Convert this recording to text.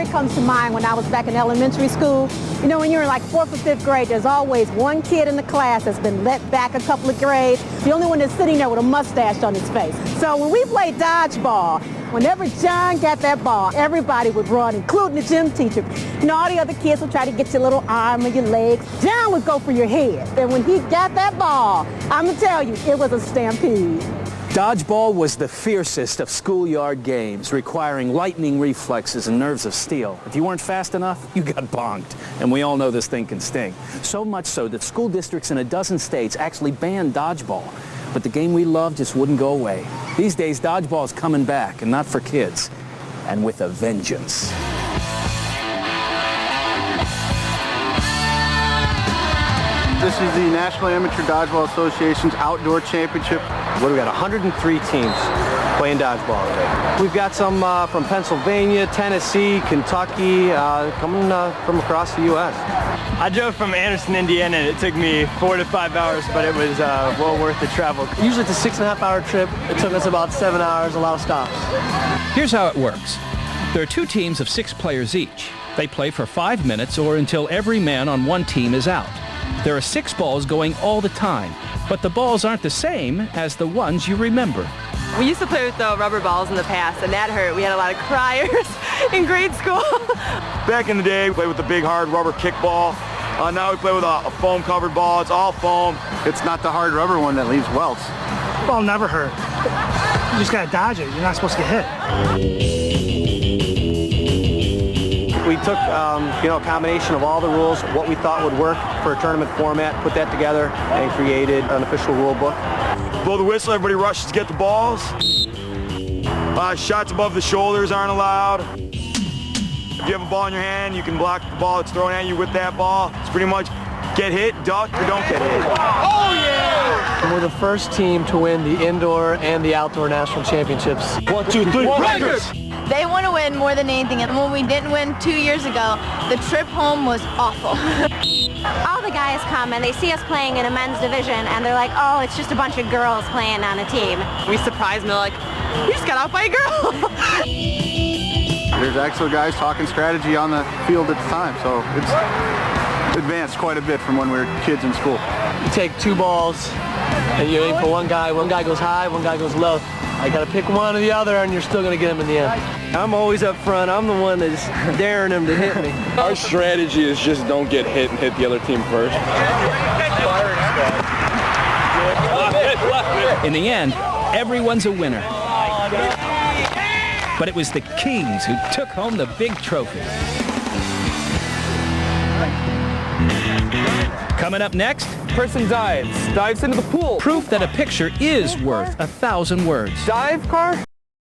story comes to mind when I was back in elementary school. You know, when you're in like 4th or 5th grade, there's always one kid in the class that's been let back a couple of grades, the only one that's sitting there with a mustache on his face. So when we played dodgeball, whenever John got that ball, everybody would run, including the gym teacher. You know, all the other kids would try to get your little arm or your legs. John would go for your head. And when he got that ball, I'm going to tell you, it was a stampede. Dodgeball was the fiercest of schoolyard games, requiring lightning reflexes and nerves of steel. If you weren't fast enough, you got bonked. And we all know this thing can sting. So much so that school districts in a dozen states actually banned dodgeball. But the game we loved just wouldn't go away. These days, dodgeball's coming back, and not for kids, and with a vengeance. This is the National Amateur Dodgeball Association's Outdoor Championship. What do we got? 103 teams playing dodgeball today. We've got some from Pennsylvania, Tennessee, Kentucky, coming from across the U.S. I drove from Anderson, Indiana, and it took me 4 to 5 hours, but it was well worth the travel. Usually it's a 6.5-hour trip. It took us about 7 hours, a lot of stops. Here's how it works. There are 2 teams of 6 players each. They play for 5 minutes or until every man on one team is out. There are 6 balls going all the time, but the balls aren't the same as the ones you remember. We used to play with the rubber balls in the past, and that hurt. We had a lot of criers in grade school. Back in the day, we played with the big hard rubber kickball. Now we play with a foam-covered ball. It's all foam. It's not the hard rubber one that leaves welts. Ball never hurt. You just gotta dodge it. You're not supposed to get hit. We took a combination of all the rules, what we thought would work for a tournament format, put that together, and created an official rule book. Blow the whistle, everybody rushes to get the balls. Shots above the shoulders aren't allowed. If you have a ball in your hand, you can block the ball that's thrown at you with that ball. It's pretty much get hit, duck, or don't get hit. Oh, yeah! We're the first team to win the indoor and the outdoor national championships. 1, 2, 3, records! They want to win more than anything, and when we didn't win 2 years ago, the trip home was awful. All the guys come and they see us playing in a men's division, and they're like, oh, it's just a bunch of girls playing on a team. We surprised them, like, we just got out by a girl. There's actual guys talking strategy on the field at the time, so it's advanced quite a bit from when we were kids in school. You take 2 balls, and you aim for one guy. One guy goes high, one guy goes low. I gotta pick one or the other, and you're still gonna get him in the end. I'm always up front. I'm the one that's daring them to hit me. Our strategy is just don't get hit and hit the other team first. In the end, everyone's a winner. But it was the Kings who took home the big trophy. Coming up next, Person dives into the pool. proof that a picture is worth 1,000 words. Dive car?